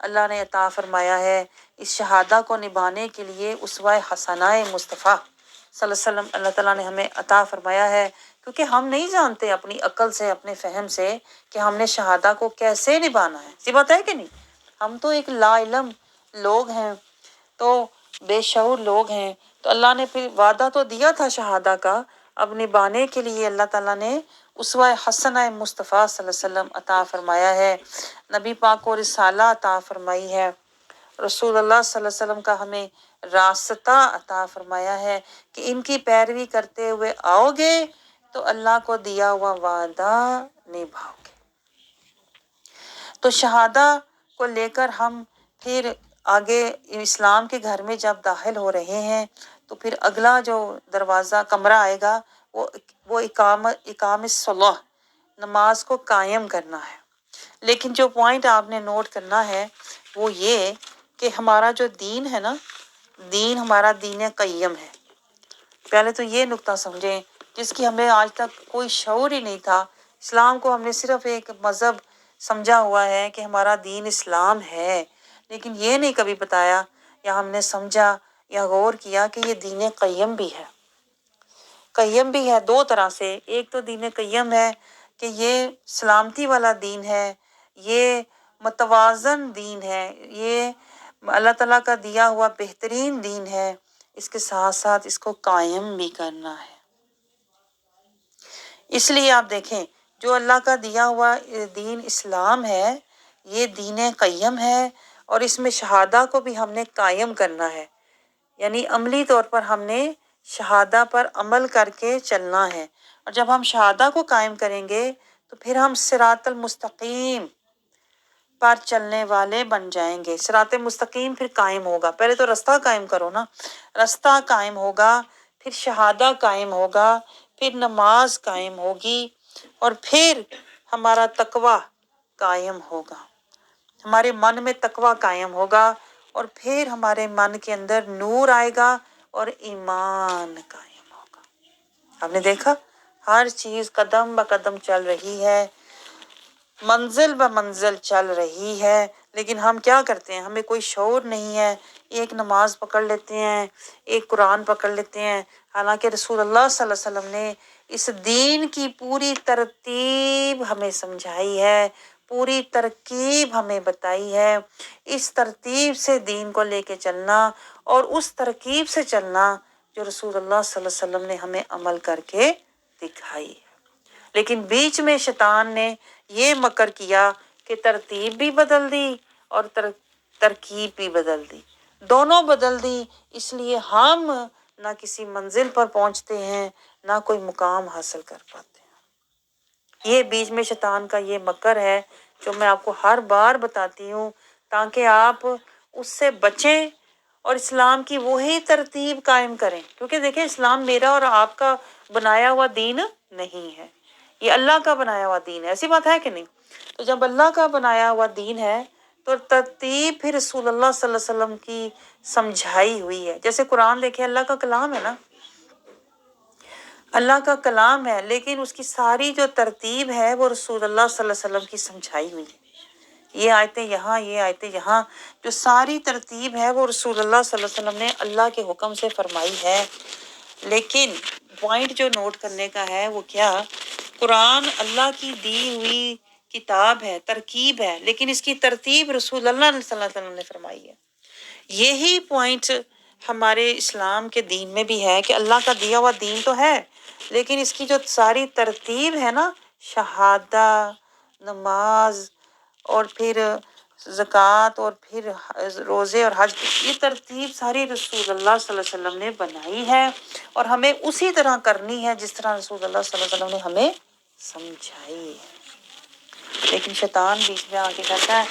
اللہ نے عطا فرمایا ہے، اس شہادہ کو نبھانے کے لیے اسوہ حسنہ مصطفیٰ صلی اللہ علیہ وسلم اللہ تعالیٰ نے ہمیں عطا فرمایا ہے، کیونکہ ہم نہیں جانتے اپنی عقل سے، اپنے فہم سے کہ ہم نے شہادہ کو کیسے نبھانا ہے۔ سی بات ہے کہ نہیں؟ ہم تو ایک لا علم لوگ ہیں، تو بے شعور لوگ ہیں، تو اللہ نے پھر وعدہ تو دیا تھا شہادہ کا، اب نبھانے کے لیے اللہ تعالیٰ نے اسوہ حسنہ مصطفیٰ صلی اللہ علیہ وسلم عطا فرمایا ہے، نبی پاک کو رسالہ عطا فرمائی ہے، رسول اللہ صلی اللہ علیہ وسلم کا ہمیں راستہ عطا فرمایا ہے کہ ان کی پیروی کرتے ہوئے آؤ گے تو اللہ کو دیا ہوا وعدہ نبھاؤ گے۔ تو شہادہ کو لے کر ہم پھر آگے اسلام کے گھر میں جب داخل ہو رہے ہیں تو پھر اگلا جو دروازہ کمرہ آئے گا وہ اقام الصلاۃ، نماز کو قائم کرنا ہے۔ لیکن جو پوائنٹ آپ نے نوٹ کرنا ہے وہ یہ کہ ہمارا جو دین ہے نا، دین ہمارا دین قیم ہے۔ پہلے تو یہ نقطہ سمجھیں جس کی ہمیں آج تک کوئی شعور ہی نہیں تھا۔ اسلام کو ہم نے صرف ایک مذہب سمجھا ہوا ہے کہ ہمارا دین اسلام ہے، لیکن یہ نہیں کبھی بتایا یا ہم نے سمجھا یا غور کیا کہ یہ دین قیم بھی ہے۔ قیم بھی ہے دو طرح سے، ایک تو دین قیم ہے کہ یہ سلامتی والا دین ہے، یہ متوازن دین ہے، یہ اللہ تعالیٰ کا دیا ہوا بہترین دین ہے، اس کے ساتھ ساتھ اس کو قائم بھی کرنا ہے۔ اس لیے آپ دیکھیں جو اللہ کا دیا ہوا دین اسلام ہے یہ دین قیم ہے، اور اس میں شہادہ کو بھی ہم نے قائم کرنا ہے، یعنی عملی طور پر ہم نے شہادہ پر عمل کر کے چلنا ہے۔ اور جب ہم شہادہ کو قائم کریں گے تو پھر ہم صراط المستقیم پر چلنے والے بن جائیں گے۔ صراط مستقیم پھر قائم ہوگا، پہلے تو رستہ قائم کرو نا، رستہ قائم ہوگا، پھر شہادہ قائم ہوگا، پھر نماز قائم ہوگی، اور پھر ہمارا تقویٰ قائم ہوگا، ہمارے من میں تقویٰ قائم ہوگا، اور پھر ہمارے من کے اندر نور آئے گا اور ایمان قائم ہوگا۔ آپ نے دیکھا ہر چیز قدم بہ قدم چل رہی ہے، منزل بہ منزل چل رہی ہے، لیکن ہم کیا کرتے ہیں؟ ہمیں کوئی شعور نہیں ہے، ایک نماز پکڑ لیتے ہیں، ایک قرآن پکڑ لیتے ہیں، حالانکہ رسول اللہ صلی اللہ علیہ وسلم نے اس دین کی پوری ترتیب ہمیں سمجھائی ہے، پوری ترکیب ہمیں بتائی ہے، اس ترتیب سے دین کو لے کے چلنا اور اس ترکیب سے چلنا جو رسول اللہ صلی اللہ علیہ وسلم نے ہمیں عمل کر کے دکھائی ہے۔ لیکن بیچ میں شیطان نے یہ مکر کیا کہ ترتیب بھی بدل دی اور ترکیب بھی بدل دی، دونوں بدل دی، اس لیے ہم نہ کسی منزل پر پہنچتے ہیں نہ کوئی مقام حاصل کر پاتے ہیں۔ یہ بیچ میں شیطان کا یہ مکر ہے جو میں آپ کو ہر بار بتاتی ہوں تاکہ آپ اس سے بچیں اور اسلام کی وہی ترتیب قائم کریں، کیونکہ دیکھیں اسلام میرا اور آپ کا بنایا ہوا دین نہیں ہے، یہ اللہ کا بنایا ہوا دین ہے، ایسی بات ہے کہ نہیں؟ تو جب اللہ کا بنایا ہوا دین ہے تو ترتیب پھر رسول اللہ صلی اللہ علیہ وسلم کی سمجھائی ہوئی ہے۔ جیسے قرآن دیکھیں اللہ کا کلام ہے نا، اللہ کا کلام ہے، لیکن اس کی ساری جو ترتیب ہے وہ رسول اللہ صلی اللہ علیہ وسلم کی سمجھائی ہوئی ہے۔ یہ آیتیں یہاں، یہ آیتیں یہاں، جو ساری ترتیب ہے وہ رسول اللہ صلی اللہ علیہ وسلم نے اللہ کے حکم سے فرمائی ہے۔ لیکن پوائنٹ جو نوٹ کرنے کا ہے وہ کیا؟ قرآن اللہ کی دی ہوئی کتاب ہے، ترکیب ہے، لیکن اس کی ترتیب رسول اللہ صلی اللہ علیہ وسلم نے فرمائی ہے۔ یہی پوائنٹ ہمارے اسلام کے دین میں بھی ہے کہ اللہ کا دیا ہوا دین تو ہے، لیکن اس کی جو ساری ترتیب ہے نا، شہادہ، نماز، اور پھر زکوٰۃ، اور پھر روزے اور حج، یہ ترتیب ساری رسول اللہ صلی اللہ علیہ وسلم نے بنائی ہے اور ہمیں اسی طرح کرنی ہے جس طرح رسول اللہ صلی اللہ علیہ وسلم نے ہمیں سمجھائی ہے۔ لیکن شیطان بیچ میں آ کے کہتا ہے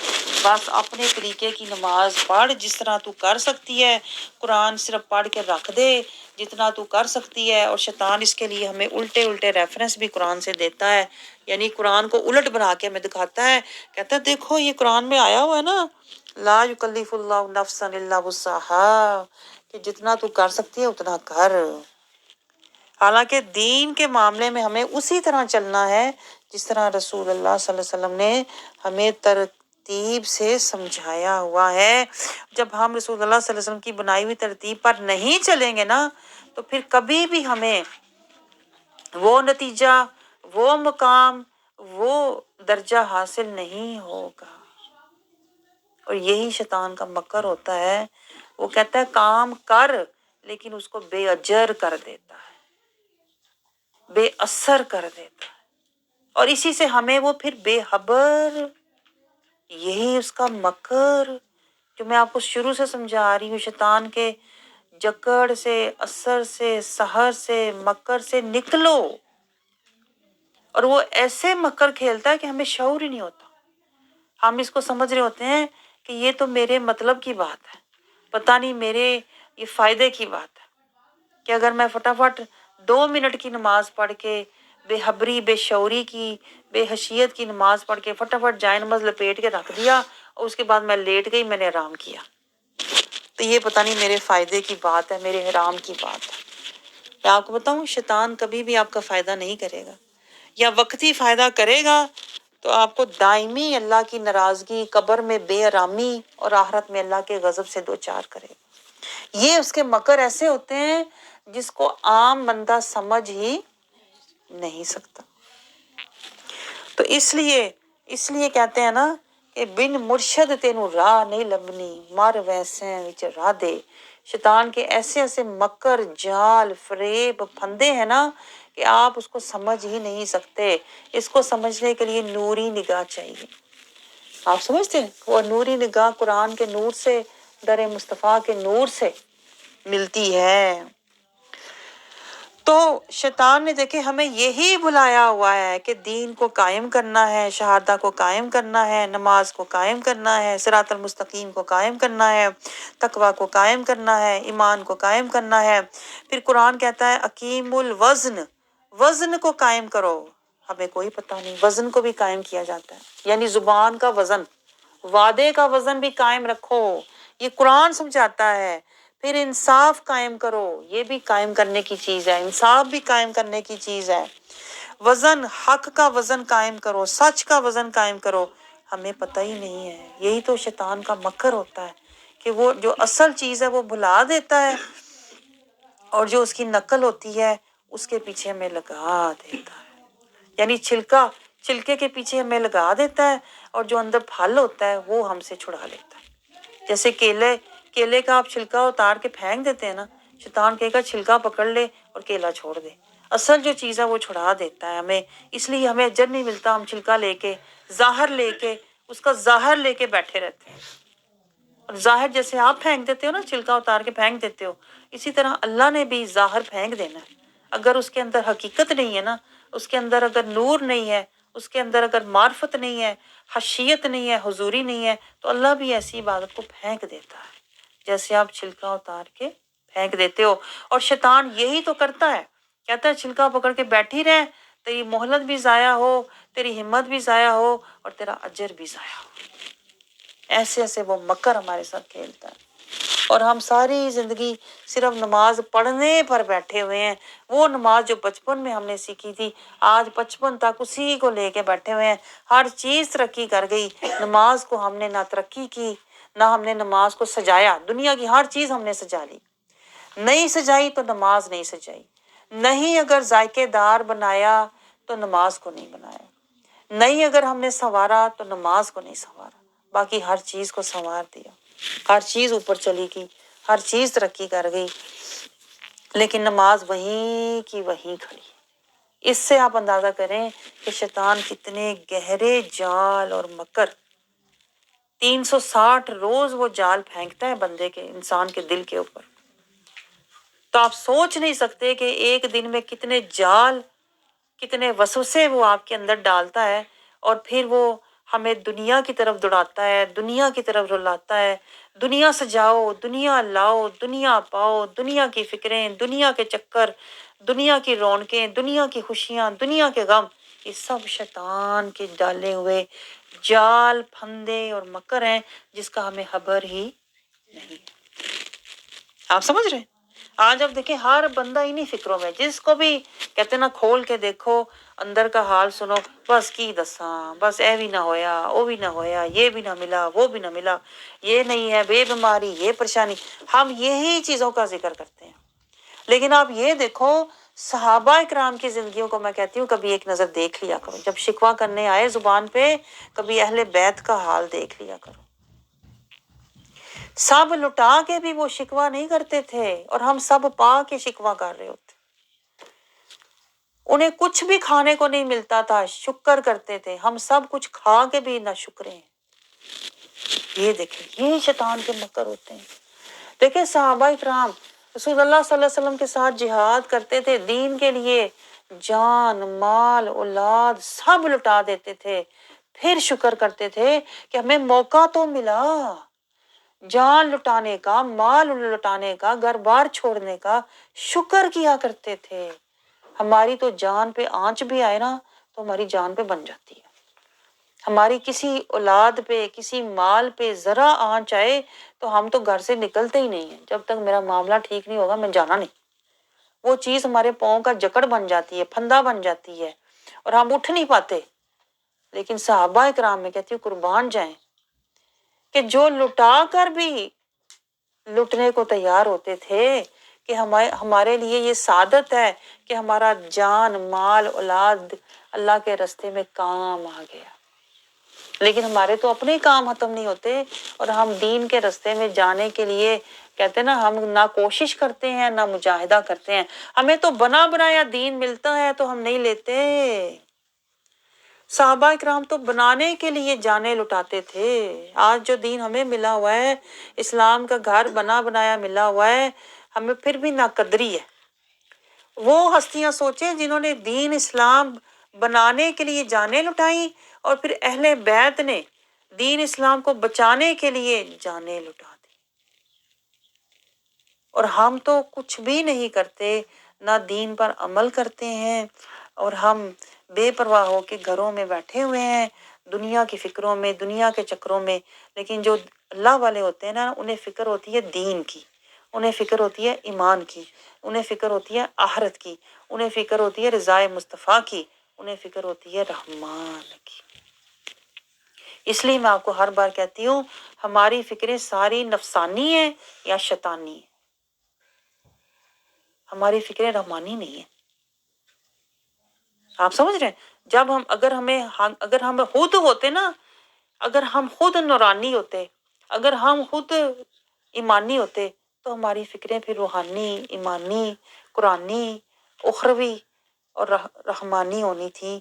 بس اپنے طریقے کی نماز پڑھ جس طرح تو کر سکتی ہے، قرآن صرف پڑھ کے رکھ دے جتنا تو کر سکتی ہے، اور شیطان اس کے لیے ہمیں الٹے ریفرنس بھی قرآن سے دیتا ہے، یعنی قرآن کو الٹ بنا کے ہمیں دکھاتا ہے، کہتا ہے دیکھو یہ قرآن میں آیا ہوا ہے نا، لا یکلف اللہ نفسا الا وسعہا، کہ جتنا تو کر سکتی ہے اتنا کر۔ حالانکہ دین کے معاملے میں ہمیں اسی طرح چلنا ہے جس طرح رسول اللہ صلی اللہ علیہ وسلم نے ہمیں ترتیب سے سمجھایا ہوا ہے۔ جب ہم رسول اللہ صلی اللہ علیہ وسلم کی بنائی ہوئی ترتیب پر نہیں چلیں گے نا تو پھر کبھی بھی ہمیں وہ نتیجہ، وہ مقام، وہ درجہ حاصل نہیں ہوگا۔ اور یہی شیطان کا مکر ہوتا ہے، وہ کہتا ہے کام کر، لیکن اس کو بے اجر کر دیتا ہے، بے اثر کر دیتا ہے، اور اسی سے ہمیں وہ پھر بے خبر، یہی اس کا مکر جو میں آپ کو شروع سے سمجھا رہی ہوں۔ شیطان کے جکڑ سے، اثر سے، سحر سے، مکر سے نکلو۔ اور وہ ایسے مکر کھیلتا ہے کہ ہمیں شعور ہی نہیں ہوتا، ہم اس کو سمجھ رہے ہوتے ہیں کہ یہ تو میرے مطلب کی بات ہے، پتہ نہیں میرے یہ فائدے کی بات ہے، کہ اگر میں فٹافٹ 2 منٹ کی نماز پڑھ کے، بے خبری، بے شعوری کی، بے حیثیت کی نماز پڑھ کے فٹافٹ جائے نماز لپیٹ کے رکھ دیا اور اس کے بعد میں لیٹ گئی، میں نے آرام کیا، تو یہ پتہ نہیں میرے فائدے کی بات ہے، میرے حرام کی بات ہے۔ میں آپ کو بتاؤں، شیطان کبھی بھی آپ کا فائدہ نہیں کرے گا، یا وقتی فائدہ کرے گا تو آپ کو دائمی اللہ کی ناراضگی، قبر میں بے آرامی اور آخرت میں اللہ کے غضب سے دوچار کرے گا۔ یہ اس کے مکر ایسے ہوتے ہیں جس کو عام بندہ سمجھ ہی نہیں سکتا۔ تو اس لیے کہتے ہیں نا کہ بن مرشد تینوں راہ نہیں لبنی، مر ویسے وچ راہ دے۔ شیطان کے ایسے ایسے مکر، جال، فریب، پھندے ہیں نا کہ آپ اس کو سمجھ ہی نہیں سکتے۔ اس کو سمجھنے کے لیے نوری نگاہ چاہیے۔ آپ سمجھتے ہیں وہ نوری نگاہ قرآن کے نور سے، در مصطفیٰ کے نور سے ملتی ہے۔ تو شیطان نے دیکھے ہمیں یہی بلایا ہوا ہے کہ دین کو قائم کرنا ہے، شہادہ کو قائم کرنا ہے، نماز کو قائم کرنا ہے، صراط المستقیم کو قائم کرنا ہے، تقویٰ کو قائم کرنا ہے، ایمان کو قائم کرنا ہے۔ پھر قرآن کہتا ہے اقیم الوزن، وزن کو قائم کرو۔ ہمیں کوئی پتہ نہیں وزن کو بھی قائم کیا جاتا ہے، یعنی زبان کا وزن، وعدے کا وزن بھی قائم رکھو، یہ قرآن سمجھاتا ہے۔ پھر انصاف قائم کرو، یہ بھی قائم کرنے کی چیز ہے، انصاف بھی قائم کرنے کی چیز ہے۔ وزن، حق کا وزن قائم کرو، سچ کا وزن قائم کرو۔ ہمیں پتہ ہی نہیں ہے، یہی تو شیطان کا مکر ہوتا ہے کہ وہ جو اصل چیز ہے وہ بھلا دیتا ہے، اور جو اس کی نقل ہوتی ہے اس کے پیچھے ہمیں لگا دیتا ہے، یعنی چھلکے کے پیچھے ہمیں لگا دیتا ہے، اور جو اندر پھل ہوتا ہے وہ ہم سے چھڑا لیتا ہے۔ جیسے کیلے کا آپ چھلکا اتار کے پھینک دیتے ہیں نا، شیطان کہے گا چھلکا پکڑ لے اور کیلا چھوڑ دے، اصل جو چیز ہے وہ چھڑا دیتا ہے ہمیں۔ اس لیے ہمیں اجر نہیں ملتا، ہم چھلکا لے کے، ظاہر لے کے، اس کا ظاہر لے کے بیٹھے رہتے ہیں۔ اور ظاہر جیسے آپ پھینک دیتے ہو نا، چھلکا اتار کے پھینک دیتے ہو، اسی طرح اللہ نے بھی ظاہر پھینک دینا ہے۔ اگر اس کے اندر حقیقت نہیں ہے نا، اس کے اندر اگر نور نہیں ہے، اس کے اندر اگر معرفت نہیں ہے، خشیت نہیں ہے، حضوری نہیں ہے، تو اللہ بھی ایسی عبادت کو پھینک دیتا ہے جیسے آپ چھلکا اتار کے پھینک دیتے ہو۔ اور شیطان یہی تو کرتا ہے، کہتا ہے چھلکا پکڑ کے بیٹھی رہ، تیری مہلت بھی ضائع ہو، تیری ہمت بھی ضائع ہو، اور تیرا اجر بھی ضائع ہو۔ ایسے ایسے وہ مکر ہمارے ساتھ کھیلتا ہے، اور ہم ساری زندگی صرف نماز پڑھنے پر بیٹھے ہوئے ہیں۔ وہ نماز جو بچپن میں ہم نے سیکھی تھی، آج 55 تک اسی کو لے کے بیٹھے ہوئے ہیں۔ ہر چیز ترقی کر گئی، نماز کو ہم نے نہ ترقی کی، نہ ہم نے نماز کو سجایا۔ دنیا کی ہر چیز ہم نے سجا لی، نہیں سجائی تو نماز نہیں سجائی، نہیں اگر ذائقے دار بنایا تو نماز کو نہیں بنایا، نہیں اگر ہم نے سنوارا تو نماز کو نہیں سنوارا، باقی ہر چیز کو سنوار دیا، ہر چیز اوپر چلی گئی، ہر چیز ترقی کر گئی، لیکن نماز وہیں کی وہیں کھڑی۔ اس سے آپ اندازہ کریں کہ شیطان کتنے گہرے جال اور مکر، 360 روز وہ جال پھینکتا ہے بندے کے، انسان کے دل کے اوپر۔ تو آپ سوچ نہیں سکتے کہ ایک دن میں کتنے جال، کتنے وسوسے وہ آپ کے اندر ڈالتا ہے، اور پھر وہ ہمیں دنیا کی طرف دوڑاتا ہے، دنیا کی طرف رلاتا ہے۔ دنیا سجاؤ، دنیا لاؤ، دنیا پاؤ، دنیا کی فکریں، دنیا کے چکر، دنیا کی رونقیں، دنیا کی خوشیاں، دنیا کے غم، یہ سب شیطان کے ڈالے ہوئے جال، پھندے اور مکر ہیں، جس کا ہمیں خبر ہی نہیں۔ آپ سمجھ رہے ہیں؟ آج اب دیکھیں ہر بندہ انہی فکروں میں، جس کو بھی کہتے نا کھول کے دیکھو اندر کا حال سنو، بس کی دساں، بس اے بھی نہ ہویا، وہ بھی نہ ہویا، یہ بھی نہ ملا، وہ بھی نہ ملا، یہ نہیں ہے، بے بیماری، یہ پریشانی، ہم یہی چیزوں کا ذکر کرتے ہیں۔ لیکن آپ یہ دیکھو صحابہ اکرام کی زندگیوں کو میں کہتی ہوں کبھی ایک نظر دیکھ لیا کرو، جب شکوہ کرنے آئے زبان پہ کبھی اہل بیت کا حال دیکھ لیا کرو۔ سب لٹا کے بھی وہ شکوہ نہیں کرتے تھے، اور ہم سب پا کے شکوہ کر رہے ہوتے۔ انہیں کچھ بھی کھانے کو نہیں ملتا تھا، شکر کرتے تھے، ہم سب کچھ کھا کے بھی نہ شکرے ہیں۔ یہ دیکھیں یہ شیطان کے مکر ہوتے ہیں۔ دیکھیں صحابہ اکرام رسول اللہ صلی اللہ علیہ وسلم کے ساتھ جہاد کرتے تھے، دین کے لیے جان مال اولاد سب لٹا دیتے تھے، پھر شکر کرتے تھے کہ ہمیں موقع تو ملا، جان لٹانے کا، مال لٹانے کا، گھر بار چھوڑنے کا، شکر کیا کرتے تھے۔ ہماری تو جان پہ آنچ بھی آئے نا تو ہماری جان پہ بن جاتی ہے، ہماری کسی اولاد پہ کسی مال پہ ذرا آنچ آئے تو ہم تو گھر سے نکلتے ہی نہیں ہیں، جب تک میرا معاملہ ٹھیک نہیں ہوگا میں جانا نہیں۔ وہ چیز ہمارے پاؤں کا جکڑ بن جاتی ہے، پھندا بن جاتی ہے، اور ہم اٹھ نہیں پاتے۔ لیکن صحابہ اکرام میں کہتی ہوں قربان جائیں کہ جو لٹا کر بھی لٹنے کو تیار ہوتے تھے کہ ہمارے لیے یہ سعادت ہے کہ ہمارا جان مال اولاد اللہ کے راستے میں کام آ گیا۔ لیکن ہمارے تو اپنے کام ختم نہیں ہوتے، اور ہم دین کے راستے میں جانے کے لیے کہتے ہیں نا ہم نہ کوشش کرتے ہیں نہ مجاہدہ کرتے ہیں۔ ہمیں تو بنا بنایا دین ملتا ہے تو ہم نہیں لیتے۔ صحابہ اکرام تو بنانے کے لیے جانے لٹاتے تھے۔ آج جو دین ہمیں ملا ہوا ہے، اسلام کا گھر بنا بنایا ملا ہوا ہے، ہمیں پھر بھی ناقدری ہے۔ وہ ہستیاں سوچیں جنہوں نے دین اسلام بنانے کے لیے جانیں لٹائیں، اور پھر اہل بیت نے دین اسلام کو بچانے کے لیے جانیں لٹا دی۔ اور ہم تو کچھ بھی نہیں کرتے، نہ دین پر عمل کرتے ہیں، اور ہم بے پرواہ ہو کے گھروں میں بیٹھے ہوئے ہیں دنیا کی فکروں میں، دنیا کے چکروں میں۔ لیکن جو اللہ والے ہوتے ہیں نا انہیں فکر ہوتی ہے دین کی، انہیں فکر ہوتی ہے ایمان کی، انہیں فکر ہوتی ہے آخرت کی، انہیں فکر ہوتی ہے رضائے مصطفیٰ کی، انہیں فکر ہوتی ہے رحمان کی۔ اس لیے میں آپ کو ہر بار کہتی ہوں ہماری فکریں ساری نفسانی ہیں یا شیطانی ہیں، ہماری فکریں رحمانی نہیں ہیں۔ آپ سمجھ رہے ہیں؟ جب اگر ہم خود ہوتے نا، اگر ہم خود نورانی ہوتے، اگر ہم خود ایمانی ہوتے تو ہماری فکریں پھر روحانی، ایمانی، قرآنی، اخروی اور رحمانی ہونی تھی،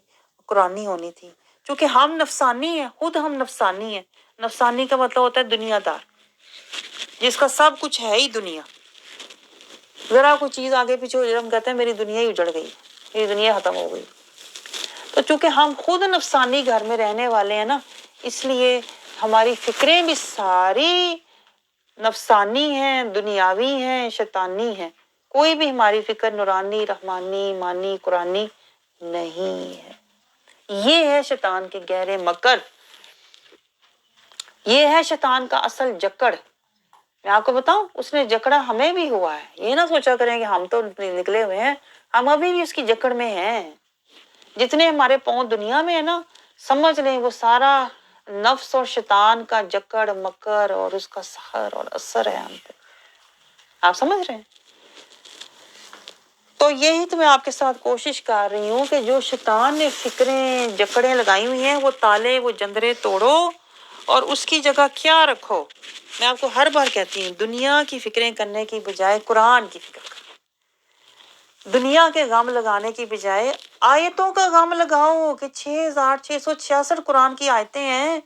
قرآنی ہونی تھی۔ چونکہ ہم نفسانی ہیں، خود ہم نفسانی ہیں۔ نفسانی کا مطلب ہوتا ہے دنیا دار، جس کا سب کچھ ہے ہی دنیا۔ ذرا کوئی چیز آگے پیچھے ہو جائے ہم کہتے ہیں میری دنیا ہی اجڑ گئی، میری دنیا ختم ہو گئی۔ تو چونکہ ہم خود نفسانی گھر میں رہنے والے ہیں نا، اس لیے ہماری فکریں بھی ساری نفسانی ہیں، دنیاوی ہیں، شیطانی ہیں۔ کوئی بھی ہماری فکر نورانی، رحمانی، ایمانی، قرآنی نہیں ہے۔ یہ ہے شیطان کے گہرے مکر، یہ ہے شیطان کا اصل جکڑ۔ میں آپ کو بتاؤں اس نے جکڑا ہمیں بھی ہوا ہے، یہ نہ سوچا کریں کہ ہم تو نکلے ہوئے ہیں، ہم ابھی بھی اس کی جکڑ میں ہیں۔ جتنے ہمارے پاؤں دنیا میں ہے نا، سمجھ لیں وہ سارا نفس اور شیطان کا جکڑ مکر اور اس کا سحر اور اثر ہے ہم پہ۔ آپ سمجھ رہے ہیں؟ تو یہی تو میں آپ کے ساتھ کوشش کر رہی ہوں کہ جو شیطان نے فکریں جکڑیں لگائی ہوئی ہیں وہ تالے وہ جندرے توڑو، اور اس کی جگہ کیا رکھو۔ میں آپ کو ہر بار کہتی ہوں دنیا کی فکریں کرنے کی بجائے قرآن کی فکر کرو، دنیا کے غم لگانے کی بجائے آیتوں کا غم لگاؤ کہ 6666 قرآن کی آیتیں ہیں،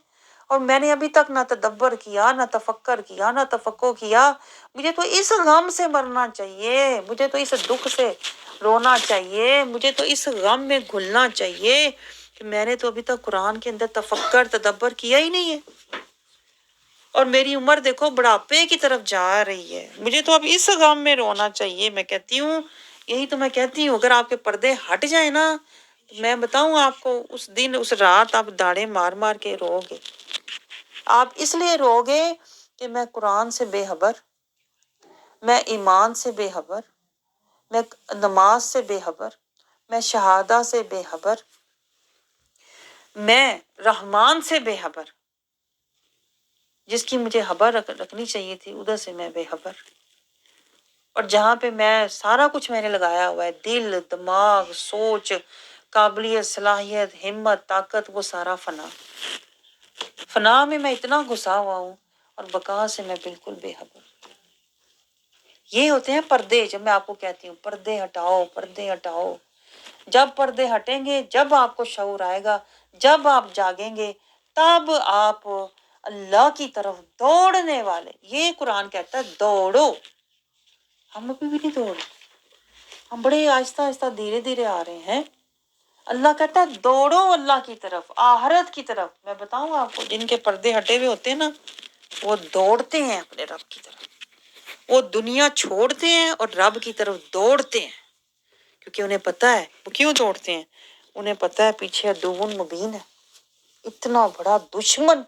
اور میں نے ابھی تک نہ تدبر کیا، نہ تفکر کیا، نہ تفقع کیا۔ مجھے تو اس غم سے مرنا چاہیے، مجھے تو اس دکھ سے رونا چاہیے، مجھے تو اس غم میں گھلنا چاہیے کہ میں نے تو ابھی تک قرآن کے اندر تفکر تدبر کیا ہی نہیں ہے، اور میری عمر دیکھو بڑھاپے کی طرف جا رہی ہے، مجھے تو اب اس غم میں رونا چاہیے۔ میں کہتی ہوں یہی تو میں کہتی ہوں اگر آپ کے پردے ہٹ جائیں نا، میں بتاؤں آپ کو اس دن اس رات آپ داڑیں مار مار کے رو گے۔ آپ اس لیے رو گے کہ میں قرآن سے بے خبر، میں ایمان سے بے خبر، میں نماز سے بے خبر، میں شہادہ سے بے خبر، میں رحمان سے بے خبر، جس کی مجھے خبر رکھنی چاہیے تھی ادھر سے میں بے خبر، اور جہاں پہ میں سارا کچھ میں نے لگایا ہوا ہے، دل، دماغ، سوچ، قابلیت، صلاحیت، ہمت، طاقت، وہ سارا فنا، فنا میں میں اتنا گھسا ہوا ہوں، اور بقا سے میں بالکل بے خبر۔ یہ ہوتے ہیں پردے، جب میں آپ کو کہتی ہوں پردے ہٹاؤ، پردے ہٹاؤ۔ جب پردے ہٹیں گے، جب آپ کو شعور آئے گا، جب آپ جاگیں گے، تب آپ اللہ کی طرف دوڑنے والے۔ یہ قرآن کہتا ہے دوڑو، ہم ابھی بھی نہیں دوڑے، ہم بڑے آہستہ آہستہ دھیرے دھیرے آ رہے ہیں۔ اللہ کہتا ہے دوڑو اللہ کی طرف، آخرت کی طرف۔ میں بتاؤں آپ کو، جن کے پردے ہٹے ہوئے ہوتے ہیں نا، وہ دوڑتے ہیں اپنے رب کی طرف، وہ دنیا چھوڑتے ہیں اور رب کی طرف دوڑتے ہیں، کیونکہ انہیں پتہ ہے وہ کیوں دوڑتے ہیں۔ انہیں پتہ ہے پیچھے عدو مبین ہے، اتنا بڑا دشمن،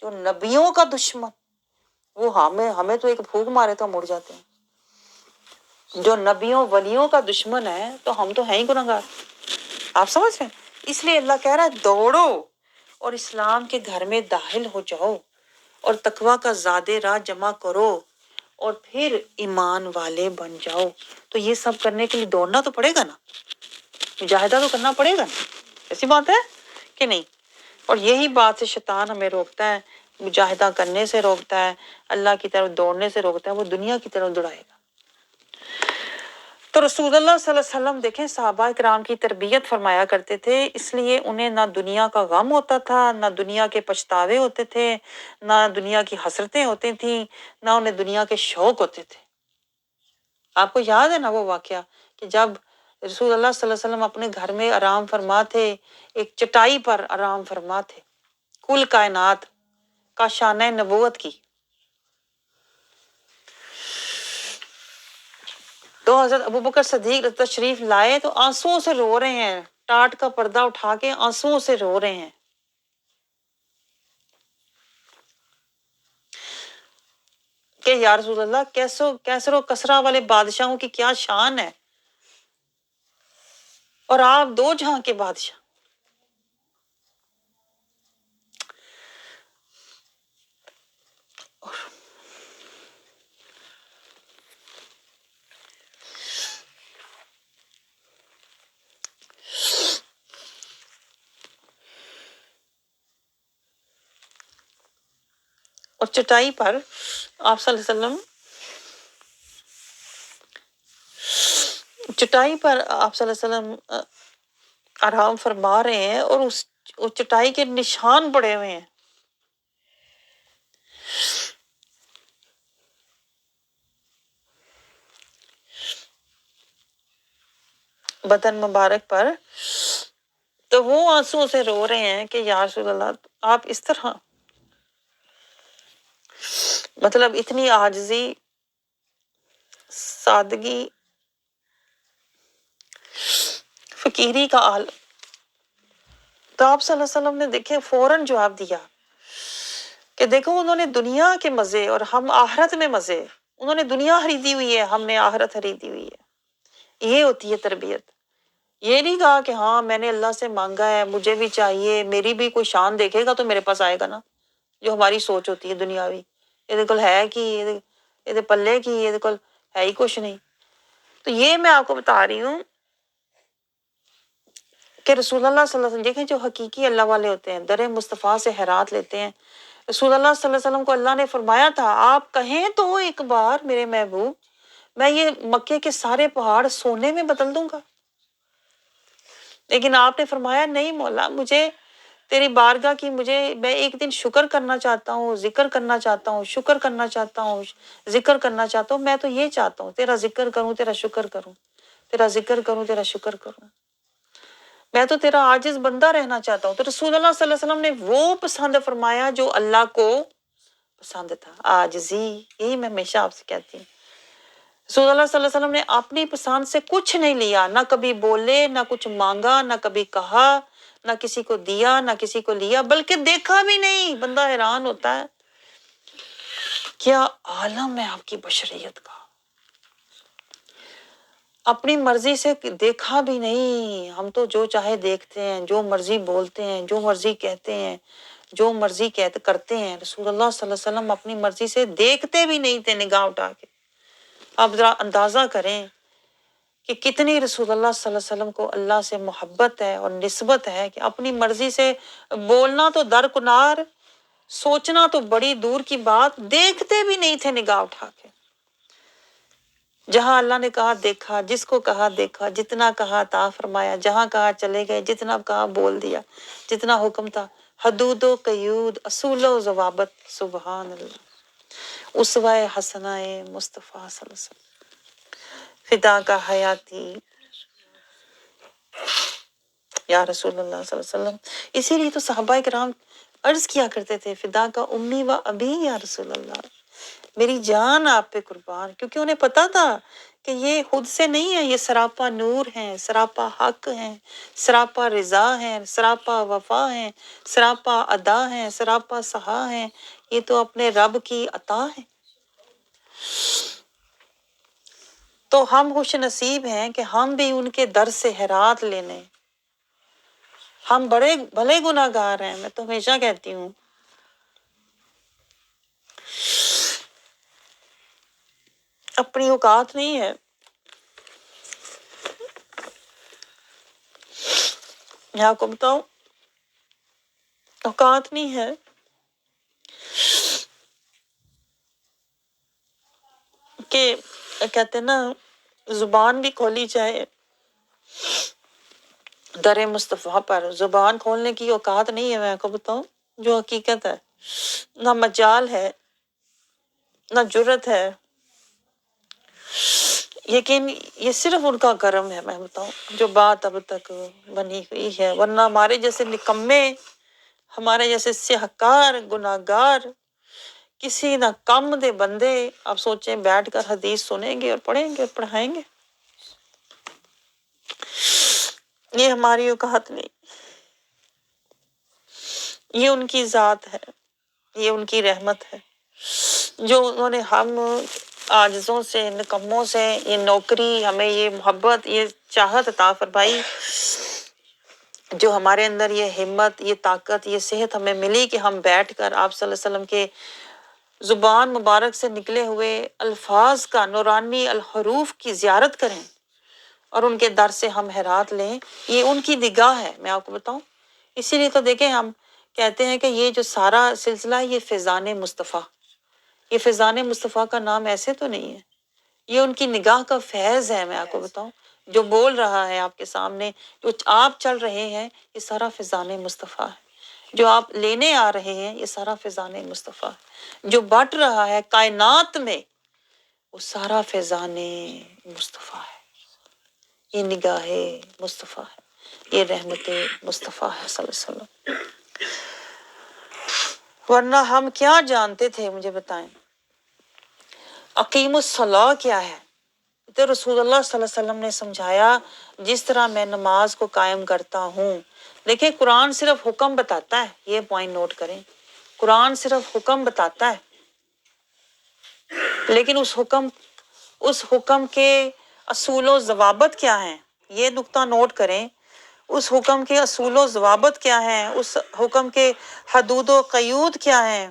جو نبیوں کا دشمن، وہ ہمیں تو ایک پھونک مارے تو ہم اڑ جاتے ہیں۔ جو نبیوں ولیوں کا دشمن ہے تو ہم تو ہیں ہی گنہگار۔ آپ سمجھ رہے ہیں؟ اس لیے اللہ کہہ رہا ہے دوڑو اور اسلام کے گھر میں داخل ہو جاؤ، اور تقویٰ کا زیادہ راہ جمع کرو، اور پھر ایمان والے بن جاؤ۔ تو یہ سب کرنے کے لیے دوڑنا تو پڑے گا نا، مجاہدہ تو کرنا پڑے گا نا، ایسی بات ہے کہ نہیں؟ اور یہی بات سے شیطان ہمیں روکتا ہے، مجاہدہ کرنے سے روکتا ہے، اللہ کی طرف دوڑنے سے روکتا ہے، وہ دنیا کی طرف دوڑائے گا۔ تو رسول اللہ صلی اللہ علیہ وسلم دیکھیں صحابہ کرام کی تربیت فرمایا کرتے تھے، اس لیے انہیں نہ دنیا کا غم ہوتا تھا، نہ دنیا کے پچھتاوے ہوتے تھے، نہ دنیا کی حسرتیں ہوتی تھیں، نہ انہیں دنیا کے شوق ہوتے تھے۔ آپ کو یاد ہے نا وہ واقعہ کہ جب رسول اللہ صلی اللہ علیہ وسلم اپنے گھر میں آرام فرما تھے، ایک چٹائی پر آرام فرما تھے، کل کائنات کا شانہ نبوت کی، تو حضرت ابوبکر صدیق تشریف لائے تو آنسوؤں سے رو رہے ہیں، ٹاٹ کا پردہ اٹھا کے آنسوؤں سے رو رہے ہیں کہ یا رسول اللہ کیسر و کسرا والے بادشاہوں کی کیا شان ہے، اور آپ دو جہاں کے بادشاہ۔ اور چٹائی پر آپ صلی اللہ علیہ وسلم، چٹائی پر آپ صلی اللہ علیہ وسلم آرام فرما رہے ہیں، اور اس چٹائی کے نشان پڑے ہوئے ہیں۔ بدن مبارک پر، تو وہ آنسوؤں سے رو رہے ہیں کہ یا رسول اللہ آپ اس طرح، مطلب اتنی عاجزی، سادگی، فقیری کا حال۔ تو آپ صلی اللہ علیہ وسلم نے دیکھے فوراً جواب دیا کہ دیکھو انہوں نے دنیا کے مزے اور ہم آخرت میں مزے، انہوں نے دنیا خریدی ہوئی ہے، ہم نے آخرت خریدی ہوئی ہے۔ یہ ہوتی ہے تربیت۔ یہ نہیں کہا کہ ہاں میں نے اللہ سے مانگا ہے، مجھے بھی چاہیے، میری بھی کوئی شان دیکھے گا تو میرے پاس آئے گا نا، جو ہماری سوچ ہوتی ہے دنیاوی، یہ کول ہے کہ یہ پلے کی، یہ کول ہے ہی کچھ نہیں۔ تو یہ میں آپ کو بتا رہی ہوں کہ رسول اللہ صلی اللہ علیہ وسلم دیکھیں، جو حقیقی اللہ والے ہوتے ہیں در مصطفیٰ سے خیرات لیتے ہیں۔ رسول اللہ صلی اللہ علیہ وسلم کو اللہ نے فرمایا تھا آپ کہیں تو ایک بار میرے محبوب، میں یہ مکے کے سارے پہاڑ سونے میں بدل دوں گا، لیکن آپ نے فرمایا نہیں مولا، مجھے تیری بارگاہ کی، میں ایک دن شکر کرنا چاہتا ہوں، ذکر کرنا چاہتا ہوں، شکر کرنا چاہتا ہوں، ذکر کرنا چاہتا ہوں، میں تو یہ چاہتا ہوں تیرا ذکر کروں، تیرا شکر کروں، تیرا ذکر کروں، تیرا شکر کروں، میں تو تیرا عاجز بندہ رہنا چاہتا ہوں۔ تو رسول اللہ صلی اللہ علیہ وسلم نے وہ پسند فرمایا جو اللہ کو پسند تھا، عاجزی۔ یہی میں ہمیشہ آپ سے کہتی ہوں، رسول اللہ صلی اللہ علیہ وسلم نے اپنی پسند سے کچھ نہیں لیا، نہ کبھی بولے، نہ کچھ مانگا، نہ کبھی کہا، نہ کسی کو دیا، نہ کسی کو لیا، بلکہ دیکھا بھی نہیں۔ بندہ حیران ہوتا ہے کیا عالم ہے آپ کی بشریت کا، اپنی مرضی سے دیکھا بھی نہیں، ہم تو جو چاہے دیکھتے ہیں، جو مرضی بولتے ہیں، جو مرضی کہتے ہیں، جو مرضی کرتے ہیں۔ رسول اللہ صلی اللہ علیہ وسلم اپنی مرضی سے دیکھتے بھی نہیں تھے نگاہ اٹھا کے۔ آپ ذرا اندازہ کریں کہ کتنی رسول اللہ صلی اللہ علیہ وسلم کو اللہ سے محبت ہے اور نسبت ہے کہ اپنی مرضی سے بولنا تو درکنار، سوچنا تو بڑی دور کی بات، دیکھتے بھی نہیں تھے نگاہ اٹھا کے۔ جہاں اللہ نے کہا دیکھا، جس کو کہا دیکھا، جتنا کہا عطا فرمایا، جہاں کہا چلے گئے، جتنا کہا بول دیا، جتنا حکم تھا، حدود و قیود، اصول و ضوابط، سبحان اللہ، اسوہ حسنہ مصطفیٰ صلی اللہ علیہ وسلم، فدا کا حیاتی یا رسول اللہ صلی اللہ علیہ وسلم۔ اسی لیے تو صحابہ کرام عرض کیا کرتے تھے، فدا کا امی و ابی یا رسول اللہ، میری جان آپ پہ قربان، کیونکہ انہیں پتا تھا کہ یہ خود سے نہیں ہے، یہ سراپا نور ہیں، سراپا حق ہیں، سراپا رضا ہیں، سراپا وفا ہیں، سراپا ادا ہیں، سراپا سہا ہیں، یہ تو اپنے رب کی عطا ہے۔ تو ہم خوش نصیب ہیں کہ ہم بھی ان کے در سے خیرات لینے۔ ہم بڑے بھلے گناہ گار ہیں، میں تو ہمیشہ کہتی ہوں، اپنی اوقات نہیں ہے۔ میں آپ کو بتاؤں، اوقات نہیں ہے کہ کہتے ہیں نا زبان بھی کھولی جائے در مصطفیٰ پر، زبان کھولنے کی اوقات نہیں ہے، میں آپ کو بتاؤں جو حقیقت ہے، نہ مجال ہے، نہ جرت ہے، لیکن یہ صرف ان کا کرم ہے، میں بتاؤں جو بات اب تک بنی ہوئی ہے، ورنہ ہمارے جیسے نکمے، ہمارے جیسے سیاہکار گناہگار، کسی نہ کم دے بندے آپ سوچیں بیٹھ کر حدیث سنیں گے اور پڑھیں گے اور پڑھائیں گے، یہ ہماری اوقات نہیں، یہ ان کی ذات ہے، یہ ان کی رحمت ہے جو انہوں نے ہم عاجزوں سے، نکموں سے یہ نوکری، ہمیں یہ محبت، یہ چاہت عطا فرمائی، جو ہمارے اندر یہ ہمت، یہ طاقت، یہ صحت ہمیں ملی کہ ہم بیٹھ کر آپ صلی اللہ علیہ وسلم کے زبان مبارک سے نکلے ہوئے الفاظ کا، نورانی الحروف کی زیارت کریں اور ان کے در سے ہم خیرات لیں، یہ ان کی نگاہ ہے، میں آپ کو بتاؤں۔ اسی لیے تو دیکھیں ہم کہتے ہیں کہ یہ جو سارا سلسلہ ہے، یہ فیضان مصطفیٰ، یہ فیضان مصطفیٰ کا نام ایسے تو نہیں ہے، یہ ان کی نگاہ کا فیض ہے، میں آپ کو بتاؤں جو بول رہا ہے آپ کے سامنے، جو آپ چل رہے ہیں، یہ سارا فیضان مصطفیٰ ہے، جو آپ لینے آ رہے ہیں، یہ سارا فیضان مصطفیٰ ہے، جو بٹ رہا ہے کائنات میں، وہ سارا فیضان مصطفیٰ ہے، یہ نگاہ مصطفیٰ ہے، یہ رحمت مصطفیٰ ہے صلی اللہ علیہ وسلم۔ ورنہ ہم کیا جانتے تھے، مجھے بتائیں، اقیم الصلاۃ کیا ہے؟ تو رسول اللہ صلی اللہ علیہ وسلم نے سمجھایا، جس طرح میں نماز کو قائم کرتا ہوں۔ دیکھیں قرآن صرف حکم بتاتا ہے، یہ پوائنٹ نوٹ کریں، قرآن صرف حکم بتاتا ہے، لیکن اس حکم کے اصول و ضوابط کیا ہیں، یہ نقطہ نوٹ کریں، اس حکم کے اصول و ضوابط کیا ہیں، اس حکم کے حدود و قیود کیا ہیں،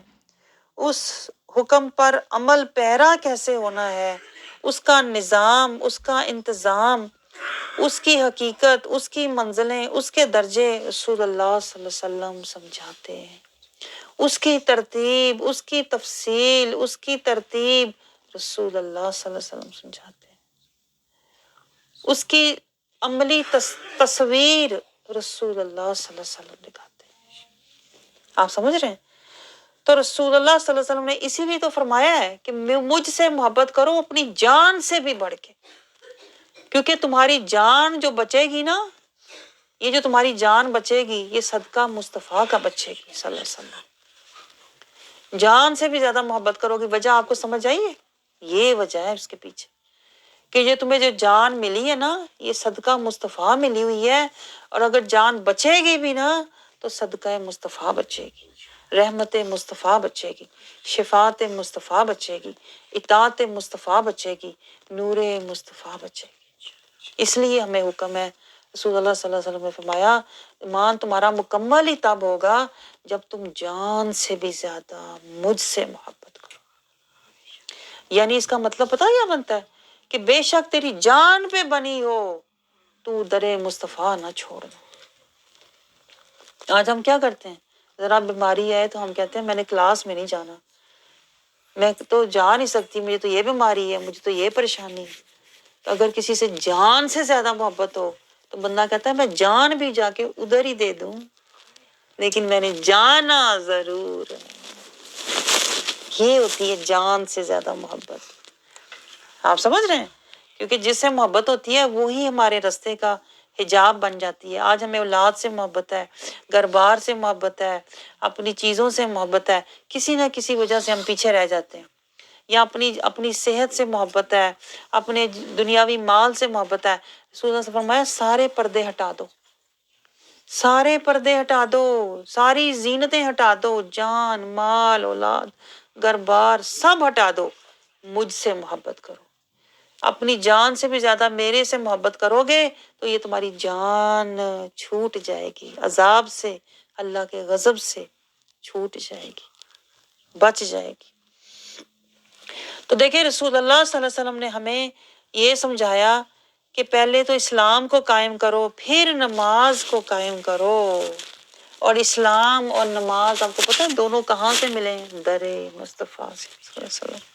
اس حکم پر عمل پیرا کیسے ہونا ہے، اس کا نظام، اس کا انتظام، اس کی حقیقت، اس کی منزلیں، اس کے درجے رسول اللہ صلی اللہ علیہ وسلم سمجھاتے ہیں، اس کی ترتیب، اس کی تفصیل، اس کی ترتیب رسول اللہ صلی اللہ علیہ وسلم سمجھاتے ہیں، اس کی عملی تصویر رسول اللہ صلی اللہ علیہ وسلم دکھاتے ہیں۔ آپ سمجھ رہے ہیں؟ تو رسول اللہ صلی اللہ علیہ وسلم نے اسی لیے تو فرمایا ہے کہ مجھ سے محبت کرو اپنی جان سے بھی بڑھ کے، کیونکہ تمہاری جان جو بچے گی نا، یہ جو تمہاری جان بچے گی، یہ صدقہ مصطفیٰ کا بچے گی صلی اللہ علیہ وسلم۔ جان سے بھی زیادہ محبت کرو گی، وجہ آپ کو سمجھ آئیے؟ یہ وجہ ہے اس کے پیچھے کہ یہ تمہیں جو جان ملی ہے نا، یہ صدقہ مصطفیٰ ملی ہوئی ہے، اور اگر جان بچے گی بھی نا تو صدقہ مصطفیٰ بچے گی، رحمت مصطفیٰ بچے گی، شفاعت مصطفیٰ بچے گی، اطاعت مصطفیٰ بچے گی، نور مصطفیٰ بچے گی۔ اس لیے ہمیں حکم ہے، رسول اللہ صلی اللہ علیہ وسلم نے فرمایا ایمان تمہارا مکمل ہی تب ہوگا جب تم جان سے بھی زیادہ مجھ سے محبت کرو۔ یعنی اس کا مطلب پتہ کیا بنتا ہے کہ بے شک تیری جان پہ بنی ہو تو در مصطفیٰ نہ چھوڑنا۔ آج ہم کیا کرتے ہیں، ذرا بیماری آئے تو ہم کہتے ہیں میں نے کلاس میں نہیں جانا، میں تو جا نہیں سکتی، مجھے تو یہ بیماری ہے، مجھے تو یہ پریشانی ہے۔ تو اگر کسی سے جان سے زیادہ محبت ہو تو بندہ کہتا ہے میں جان بھی جا کے ادھر ہی دے دوں لیکن میں نے جانا ضرور ہے۔ یہ ہوتی ہے جان سے زیادہ محبت، آپ سمجھ رہے ہیں؟ کیونکہ جس سے محبت ہوتی ہے وہی ہمارے راستے کا حجاب بن جاتی ہے۔ آج ہمیں اولاد سے محبت ہے، گھر بار سے محبت ہے، اپنی چیزوں سے محبت ہے، کسی نہ کسی وجہ سے ہم پیچھے رہ جاتے ہیں، یا اپنی صحت سے محبت ہے، اپنے دنیاوی مال سے محبت ہے۔ رسول اللہ صلی اللہ علیہ وسلم نے فرمایا سارے پردے ہٹا دو، سارے پردے ہٹا دو، ساری زینتیں ہٹا دو، جان مال اولاد گھر بار سب ہٹا دو، مجھ سے محبت کرو۔ اپنی جان سے بھی زیادہ میرے سے محبت کرو گے تو یہ تمہاری جان چھوٹ جائے گی، عذاب سے، اللہ کے غضب سے چھوٹ جائے گی، بچ جائے گی۔ تو دیکھیں رسول اللہ صلی اللہ علیہ وسلم نے ہمیں یہ سمجھایا کہ پہلے تو اسلام کو قائم کرو، پھر نماز کو قائم کرو۔ اور اسلام اور نماز آپ کو پتہ ہے دونوں کہاں سے ملے ہیں؟ در مصطفیٰ سے صلی اللہ علیہ وسلم۔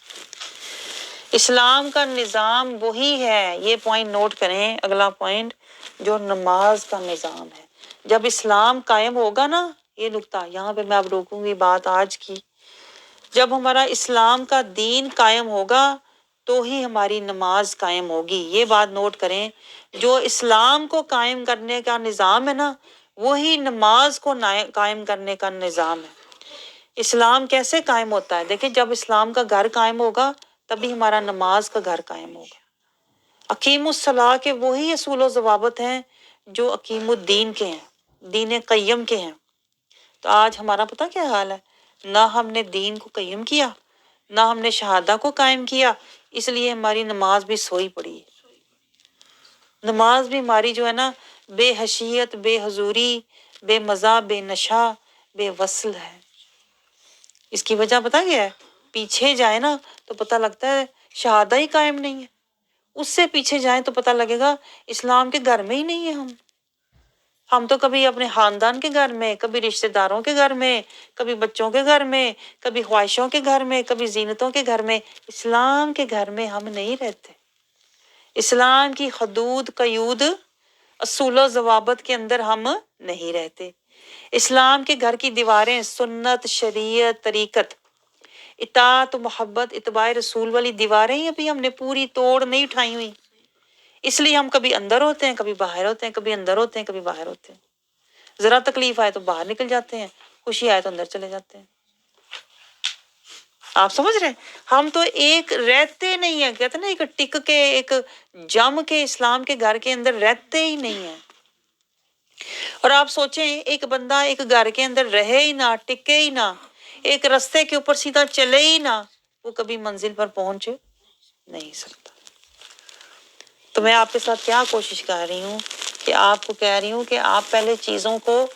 اسلام کا نظام وہی ہے، یہ پوائنٹ نوٹ کریں، اگلا پوائنٹ جو نماز کا نظام ہے۔ جب اسلام قائم ہوگا نا، یہ نکتہ یہاں پہ میں اب روکوں گی بات آج کی، جب ہمارا اسلام کا دین قائم ہوگا تو ہی ہماری نماز قائم ہوگی۔ یہ بات نوٹ کریں، جو اسلام کو قائم کرنے کا نظام ہے نا وہی نماز کو قائم کرنے کا نظام ہے۔ اسلام کیسے قائم ہوتا ہے؟ دیکھیں جب اسلام کا گھر قائم ہوگا تبھی ہمارا نماز کا گھر قائم ہوگا۔ اقیم الصلاۃ کے وہی اصول و ضوابط ہیں جو اقیم الدین کے ہیں، دین قیم کے ہیں۔ تو آج ہمارا پتہ کیا حال ہے، نہ ہم نے دین کو قیم کیا، نہ ہم نے شہادہ کو قائم کیا، اس لیے ہماری نماز بھی سوئی پڑی ہے۔ نماز بھی ہماری جو ہے نا بے حیثیت، بے حضوری، بے مزہ، بے نشہ، بے وصل ہے۔ اس کی وجہ پتہ کیا ہے؟ پیچھے جائیں نا تو پتہ لگتا ہے شہادہ ہی قائم نہیں ہے، اس سے پیچھے جائیں تو پتہ لگے گا اسلام کے گھر میں ہی نہیں ہے ہم تو کبھی اپنے خاندان کے گھر میں، کبھی رشتہ داروں کے گھر میں، کبھی بچوں کے گھر میں، کبھی خواہشوں کے گھر میں، کبھی زینتوں کے گھر میں، اسلام کے گھر میں ہم نہیں رہتے۔ اسلام کی حدود قیود اصول و ضوابط کے اندر ہم نہیں رہتے۔ اسلام کے گھر کی دیواریں سنت، شریعت، طریقت، اطاعت و محبت، اتباع رسول والی دیواریں ہی ابھی ہم نے پوری توڑ نہیں اٹھائی ہوئی، اس لیے ہم کبھی اندر ہوتے ہیں، کبھی باہر ہوتے ہیں، کبھی اندر ہوتے ہیں، کبھی باہر ہوتے ہیں۔ ذرا تکلیف آئے تو باہر نکل جاتے ہیں، خوشی آئے تو اندر چلے جاتے ہیں۔ آپ سمجھ رہے ہیں؟ ہم تو ایک رہتے نہیں ہیں، کہتے ہیں نا ایک ٹک کے، ایک جم کے اسلام کے گھر کے اندر رہتے ہی نہیں ہیں۔ اور آپ سوچیں ایک بندہ ایک گھر کے اندر رہے ہی نہ، ٹکے ہی نہ، ایک رستے کے اوپر سیدھا چلے ہی نہ، وہ کبھی منزل پر پہنچ نہیں سکتا۔ تو میں آپ کے ساتھ کیا کوشش کر رہی ہوں کہ آپ کو کہہ رہی ہوں کہ آپ پہلے چیزوں کو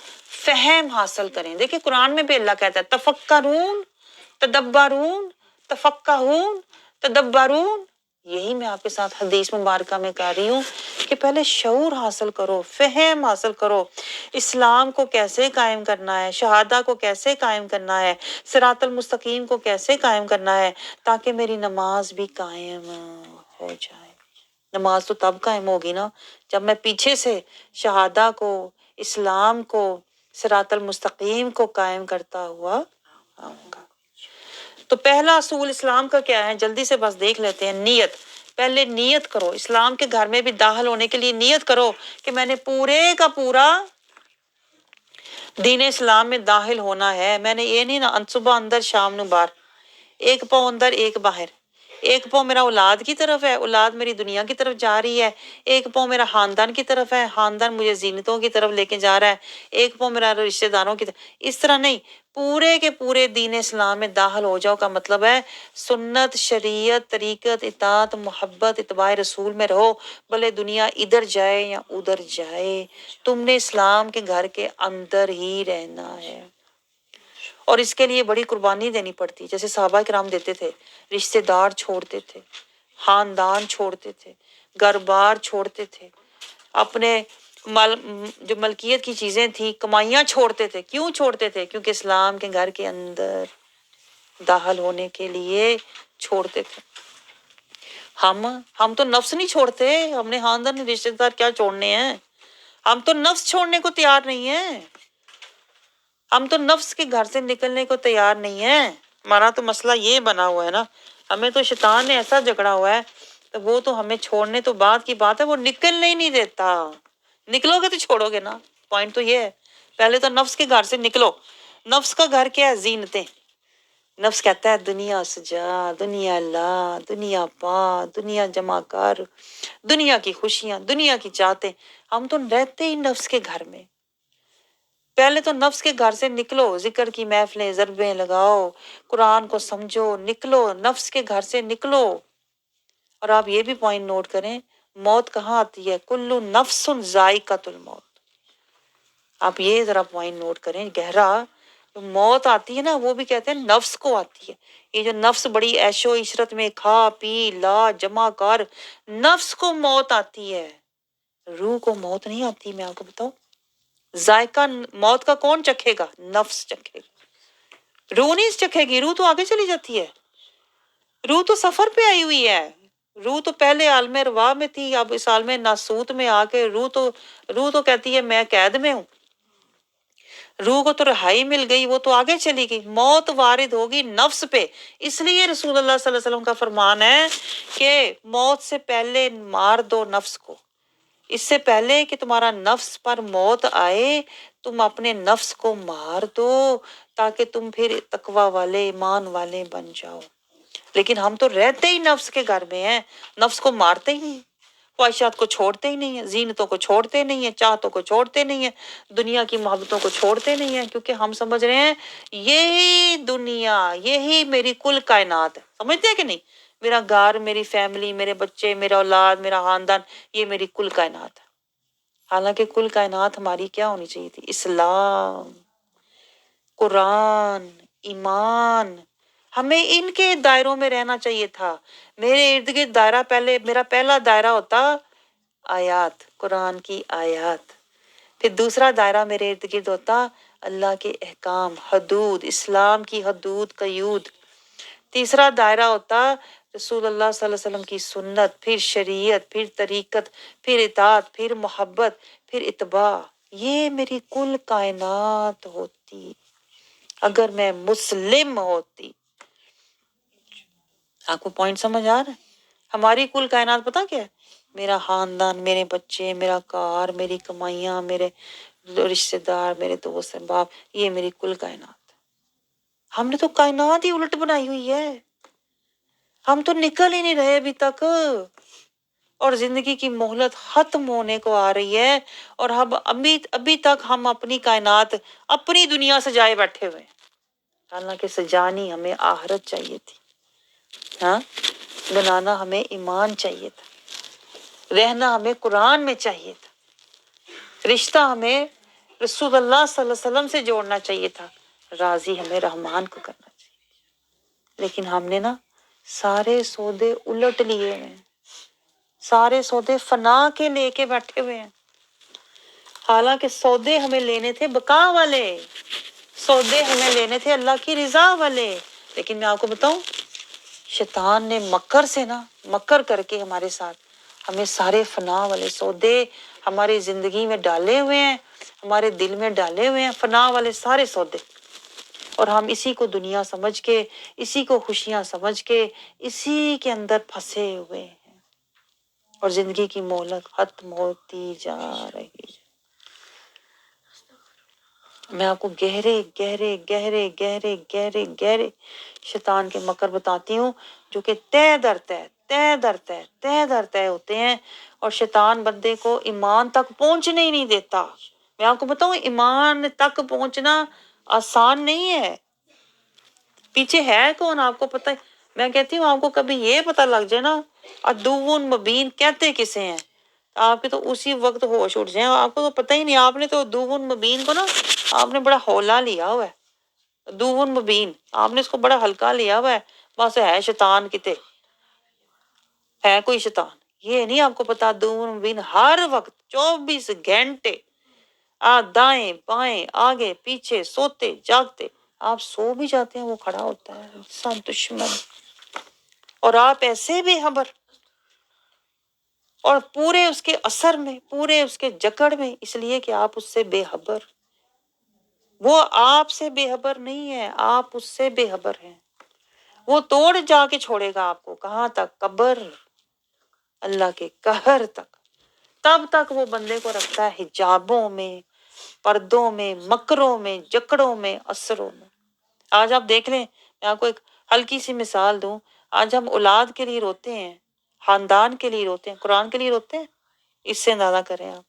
فہم حاصل کریں۔ دیکھیں قرآن میں بھی اللہ کہتا ہے تفکرون تدبرون تفقہون تدبرون، یہی میں آپ کے ساتھ حدیث مبارکہ میں کہہ رہی ہوں کہ پہلے شعور حاصل کرو، فہم حاصل کرو، اسلام کو کیسے قائم کرنا ہے، شہادہ کو کیسے قائم کرنا ہے، صراط المستقیم کو کیسے قائم کرنا ہے، تاکہ میری نماز بھی قائم ہو جائے۔ نماز تو تب قائم ہوگی نا جب میں پیچھے سے شہادہ کو، اسلام کو، صراط المستقیم کو قائم کرتا ہوا آؤں گا۔ تو پہلا اصول اسلام کا کیا ہے؟ جلدی سے بس دیکھ لیتے ہیں، نیت۔ پہلے نیت کرو، اسلام کے گھر میں بھی داخل ہونے کے لیے نیت کرو کہ میں نے پورے کا پورا دین اسلام میں داخل ہونا ہے۔ میں نے یہ نہیں نا صبح اندر شام نو باہر، ایک پاؤں اندر ایک باہر، ایک پاؤں میرا اولاد کی طرف ہے، اولاد میری دنیا کی طرف جا رہی ہے، ایک پاؤں میرا خاندان کی طرف ہے، خاندان مجھے زینتوں کی طرف لے کے جا رہا ہے، ایک پاؤں میرا رشتہ داروں کی طرف۔ اس طرح نہیں، پورے کے پورے دین اسلام میں داخل ہو جاؤ کا مطلب ہے سنت، شریعت، طریقت، اطاعت، محبت، اتباع رسول میں رہو، بھلے دنیا ادھر جائے یا ادھر جائے، تم نے اسلام کے گھر کے اندر ہی رہنا ہے۔ اور اس کے لیے بڑی قربانی دینی پڑتی، جیسے صحابہ کرام دیتے تھے، رشتہ دار چھوڑتے تھے، خاندان چھوڑتے تھے، گھر بار چھوڑتے تھے، اپنے جو ملکیت کی چیزیں تھیں، کمائیاں چھوڑتے تھے۔ کیوں چھوڑتے تھے؟ کیونکہ اسلام کے گھر کے اندر داخل ہونے کے لیے چھوڑتے تھے۔ ہم تو نفس نہیں چھوڑتے، ہم نے خاندان رشتہ دار کیا چھوڑنے ہیں؟ ہم تو نفس چھوڑنے کو تیار نہیں ہیں، ہم تو نفس کے گھر سے نکلنے کو تیار نہیں ہیں۔ ہمارا تو مسئلہ یہ بنا ہوا ہے نا، ہمیں تو شیطان نے ایسا جھگڑا ہوا ہے، تو وہ تو ہمیں چھوڑنے تو بعد کی بات ہے، وہ نکلنے ہی نہیں دیتا۔ نکلو گے تو چھوڑو گے نا، پوائنٹ تو یہ ہے۔ پہلے تو نفس کے گھر سے نکلو۔ نفس کا گھر کیا ہے؟ زینتیں۔ نفس کہتا ہے دنیا سجا، دنیا لا، دنیا پا، دنیا جمع کر، دنیا کی خوشیاں، دنیا کی چاہتے۔ ہم تو رہتے ہی نفس کے گھر میں۔ پہلے تو نفس کے گھر سے نکلو، ذکر کی محفلیں، ضربیں لگاؤ، قرآن کو سمجھو، نکلو نفس کے گھر سے نکلو۔ اور آپ یہ بھی پوائنٹ نوٹ کریں، موت کہاں آتی ہے؟ کل نفس ذائقۃ الموت۔ آپ یہ ذرا پوائنٹ نوٹ کریں گہرا، موت آتی ہے نا، وہ بھی کہتے ہیں نفس کو آتی ہے۔ یہ جو نفس بڑی عیش و عشرت میں کھا پی لا جمع کر، نفس کو موت آتی ہے، روح کو موت نہیں آتی۔ میں آپ کو بتاؤں، ذائقہ موت کا کون چکھے گا؟ نفس چکھے گا، روح نہیں چکھے گی، روح تو آگے چلی جاتی ہے، روح تو سفر پہ آئی ہوئی ہے، روح تو پہلے عالم ارواح میں تھی، اب اس عالم ناسوت میں آ کے روح تو کہتی ہے میں قید میں ہوں، روح کو تو رہائی مل گئی، وہ تو آگے چلی گئی۔ موت وارد ہوگی نفس پہ، اس لیے رسول اللہ صلی اللہ علیہ وسلم کا فرمان ہے کہ موت سے پہلے مار دو نفس کو، اس سے پہلے کہ تمہارا نفس پر موت آئے تم اپنے نفس کو مار دو، تاکہ تم پھر تقوی والے، ایمان والے بن جاؤ۔ لیکن ہم تو رہتے ہی نفس کے گھر میں ہیں، نفس کو مارتے ہی نہیں، خواہشات کو چھوڑتے ہی نہیں ہیں، زینتوں کو چھوڑتے نہیں ہیں، چاہتوں کو چھوڑتے نہیں ہیں، دنیا کی محبتوں کو چھوڑتے نہیں ہیں، کیونکہ ہم سمجھ رہے ہیں یہی دنیا، یہی میری کل کائنات ہے۔ سمجھتے ہیں کہ نہیں؟ میرا گھر، میری فیملی، میرے بچے، میرا اولاد، میرا خاندان، یہ میری کل کائنات ہے۔ حالانکہ کل کائنات ہماری کیا ہونی چاہیے تھی؟ اسلام، قرآن، ایمان، ہمیں ان کے دائروں میں رہنا چاہیے تھا۔ میرے ارد گرد دائرہ، میرا پہلا دائرہ ہوتا آیات، قرآن کی آیات، پھر دوسرا دائرہ میرے ارد گرد ہوتا اللہ کے احکام، حدود، اسلام کی حدود قیود، تیسرا دائرہ ہوتا رسول اللہ صلی اللہ علیہ وسلم کی سنت، پھر شریعت، پھر طریقت، پھر اطاعت، پھر محبت، پھر اتباع۔ یہ میری کل کائنات ہوتی اگر میں مسلم ہوتی۔ آپ کو پوائنٹ سمجھ آ رہا ہے؟ ہماری کل کائنات پتہ کیا ہے؟ میرا خاندان، میرے بچے، میرا کار، میری کمائیاں، میرے رشتہ دار، میرے دوست احباب، یہ میری کل کائنات۔ ہم نے تو کائنات ہی الٹ بنائی ہوئی ہے، ہم تو نکل ہی نہیں رہے ابھی تک، اور زندگی کی مہلت ختم ہونے کو آ رہی ہے، اور ہم ابھی تک ہم اپنی کائنات، اپنی دنیا سجائے بیٹھے ہوئے ہیں۔ حالانکہ سجانی ہمیں آخرت چاہیے تھی، ہاں، بنانا ہمیں ایمان چاہیے تھا، رہنا ہمیں قرآن میں چاہیے تھا، رشتہ ہمیں رسول اللہ صلی اللہ علیہ وسلم سے جوڑنا چاہیے تھا، راضی ہمیں رحمان کو کرنا چاہیے۔ لیکن ہم نے نا سارے سودے الٹ لیے ہیں، سارے سودے فنا کے لے کے بیٹھے ہوئے ہیں، حالانکہ سودے ہمیں لینے تھے بقا والے، سودے ہمیں لینے تھے اللہ کی رضا والے۔ لیکن میں آپ کو بتاؤں، شیطان نے مکر سے نا، مکر کر کے ہمارے ساتھ ہمیں سارے فنا والے سودے ہماری زندگی میں ڈالے ہوئے ہیں، ہمارے دل میں ڈالے ہوئے ہیں، فنا والے سارے سودے، اور ہم اسی کو دنیا سمجھ کے، اسی کو خوشیاں سمجھ کے، اسی کے اندر پھنسے ہوئے ہیں، اور زندگی کی مہلت ختم ہوتی جا رہی ہے۔ میں آپ کو گہرے گہرے گہرے گہرے گہرے گہرے شیطان کے مکر بتاتی ہوں، جو کہ تہ در تہ تہ در تہ تہ در تہ ہوتے ہیں، اور شیطان بندے کو ایمان تک پہنچنے ہی نہیں دیتا۔ میں آپ کو بتاؤں، ایمان تک پہنچنا آسان نہیں ہے۔ پیچھے ہے کون آپ کو پتہ ہے؟ میں کہتی ہوں آپ کو کبھی یہ پتہ لگ جائے نا عدو مبین کہتے کسے ہیں، آپ کے تو اسی وقت ہوش اٹھ جائیں، آپ کو تو پتہ ہی نہیں، آپ نے تو عدو مبین کو نا آپ نے بڑا ہولا لیا ہوا ہے۔ عدو مبین آپ نے اس کو بڑا ہلکا لیا ہوا ہے، بس ہے شیطان کتے، ہے کوئی شیطان، یہ نہیں آپ کو پتا عدو مبین ہر وقت 24 گھنٹے دائیں بائیں آگے پیچھے سوتے جاگتے، آپ سو بھی جاتے ہیں وہ کھڑا ہوتا ہے انسان دشمن، اور آپ ایسے بے خبر، اور پورے اس کے اثر میں، پورے اس کے جکڑ میں، اس لیے کہ آپ اس سے بے خبر، وہ آپ سے بے خبر نہیں ہے، آپ اس سے بے خبر ہیں۔ وہ توڑ جا کے چھوڑے گا آپ کو، کہاں تک؟ قبر، اللہ کے قہر تک۔ تب تک وہ بندے کو رکھتا ہے حجابوں میں، پردوں میں، مکروں میں، جکڑوں میں، اثروں میں۔ آج آپ دیکھ لیں، میں آپ کو ایک ہلکی سی مثال دوں، آج ہم اولاد کے لیے روتے ہیں، خاندان کے لیے روتے ہیں، قرآن کے لیے روتے ہیں، اس سے اندازہ کریں آپ۔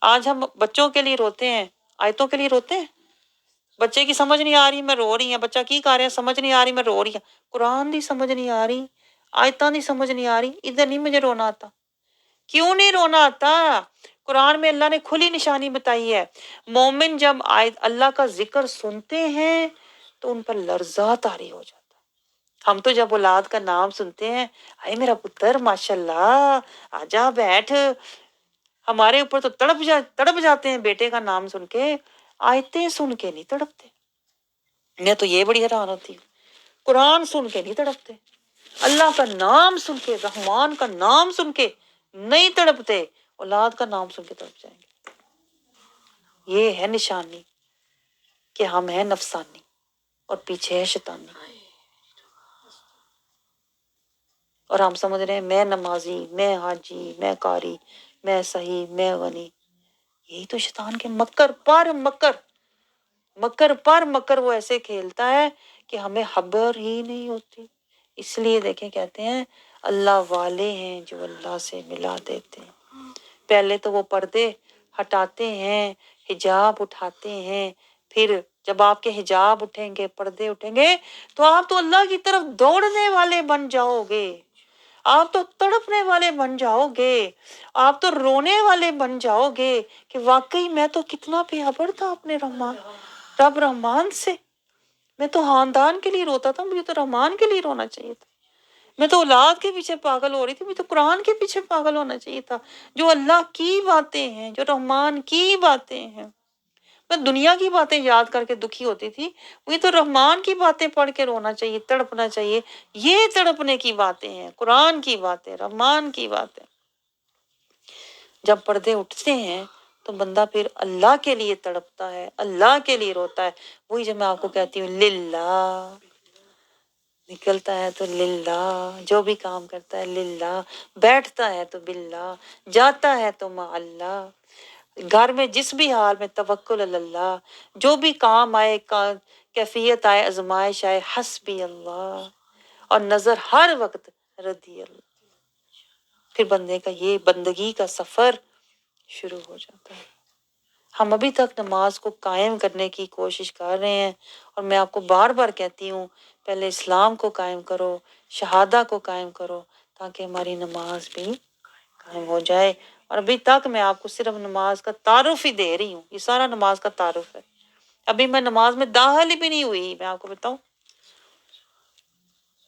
آج ہم بچوں کے لیے روتے ہیں، آیتوں کے لیے روتے ہیں، بچے کی سمجھ نہیں آ رہی میں رو رہی ہوں، بچہ کی کہہ رہے ہیں سمجھ نہیں آ رہی میں رو رہی ہوں، قرآن دی سمجھ نہیں آ رہی، آیتاں دی سمجھ نہیں آ رہی، ادھر نہیں مجھے رونا آتا۔ کیوں نہیں رونا آتا؟ قرآن میں اللہ نے کھلی نشانی بتائی ہے، مومن جب اللہ کا ذکر سنتے ہیں تو ان پر لرزہ طاری ہو جاتا ہے۔ ہم تو جب اولاد کا نام سنتے ہیں، اے میرا پتر ماشاءاللہ آجا بیٹھ، ہمارے اوپر تو تڑپ جاتے ہیں بیٹے کا نام سن کے، آیتیں سن کے نہیں تڑپتے۔ میں تو یہ بڑی حیران ہوتی ہوں، قرآن سن کے نہیں تڑپتے، اللہ کا نام سن کے، رحمان کا نام سن کے نہیں تڑپتے، اولاد کا نام سن کے تڑپ جائیں گے۔ یہ ہے نشانی کہ ہم ہیں نفسانی اور پیچھے ہے شیطانی، اور ہم سمجھ رہے ہیں میں نمازی، میں حاجی، میں قاری، میں صحیح، میں غنی۔ یہی تو شیطان کے مکر پر مکر، مکر پر مکر وہ ایسے کھیلتا ہے کہ ہمیں خبر ہی نہیں ہوتی۔ اس لیے دیکھیں کہتے ہیں اللہ والے ہیں جو اللہ سے ملا دیتے ہیں۔ پہلے تو وہ پردے ہٹاتے ہیں، حجاب اٹھاتے ہیں، پھر جب آپ کے حجاب اٹھیں گے، پردے اٹھیں گے، تو آپ تو اللہ کی طرف دوڑنے والے بن جاؤ گے، آپ تو تڑپنے والے بن جاؤ گے، آپ تو رونے والے بن جاؤ گے کہ واقعی میں تو کتنا بے خبر تھا اپنے رب رحمان سے، میں تو خاندان کے لیے روتا تھا، مجھے تو رحمان کے لیے رونا چاہیے تھا، میں تو اولاد کے پیچھے پاگل ہو رہی تھی، مجھے تو قرآن کے پیچھے پاگل ہونا چاہیے تھا، جو اللہ کی باتیں ہیں، جو رحمان کی باتیں ہیں۔ میں دنیا کی باتیں یاد کر کے دکھی ہوتی تھی، مجھے تو رحمان کی باتیں پڑھ کے رونا چاہیے، تڑپنا چاہیے۔ یہ تڑپنے کی باتیں ہیں، قرآن کی باتیں، رحمان کی باتیں۔ جب پردے اٹھتے ہیں تو بندہ پھر اللہ کے لیے تڑپتا ہے، اللہ کے لیے روتا ہے۔ وہی جب میں آپ کو کہتی ہوں للہ، نکلتا ہے تو للہ، جو بھی کام کرتا ہے للہ، بیٹھتا ہے تو باللہ، جاتا ہے تو مع اللہ، گھر میں جس بھی حال میں توکل اللہ، جو بھی کام آئے، کیفیت آئے، آزمائش آئے، حسبی اللہ، اور نظر ہر وقت رضی اللہ۔ پھر بندے کا یہ بندگی کا سفر شروع ہو جاتا ہے۔ ہم ابھی تک نماز کو قائم کرنے کی کوشش کر رہے ہیں، اور میں آپ کو بار بار کہتی ہوں پہلے اسلام کو قائم کرو، شہادہ کو قائم کرو، تاکہ ہماری نماز بھی قائم ہو جائے۔ اور ابھی تک میں آپ کو صرف نماز کا تعارف ہی دے رہی ہوں، یہ سارا نماز کا تعارف ہے، ابھی میں نماز میں داخل بھی نہیں ہوئی، میں آپ کو بتاؤں۔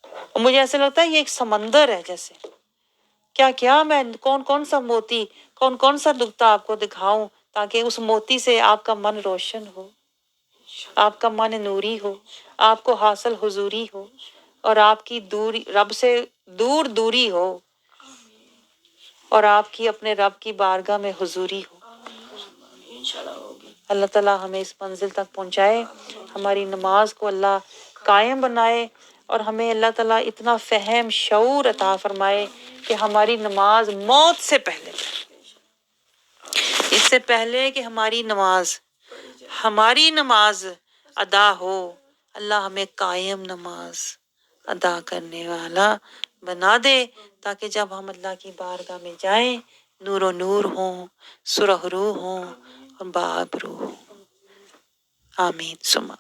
اور مجھے ایسے لگتا ہے یہ ایک سمندر ہے جیسے، کیا میں کون کون سا موتی، کون کون سا نقطہ آپ کو دکھاؤں تاکہ اس موتی سے آپ کا من روشن ہو، آپ کا من نوری ہو، آپ کو حاصل حضوری ہو، اور آپ کی دوری رب سے دوری ہو، اور آپ کی اپنے رب کی بارگاہ میں حضوری ہو۔ اللہ تعالیٰ ہمیں اس منزل تک پہنچائے، ہماری نماز کو اللہ قائم بنائے، اور ہمیں اللہ تعالیٰ اتنا فہم شعور عطا فرمائے کہ ہماری نماز موت سے پہلے، اس سے پہلے کہ ہماری نماز ہماری نماز ادا ہو، اللہ ہمیں قائم نماز ادا کرنے والا بنا دے، تاکہ جب ہم اللہ کی بارگاہ میں جائیں نور و نور ہوں، سرخرو ہوں اور بابرو ہوں۔ آمین ثم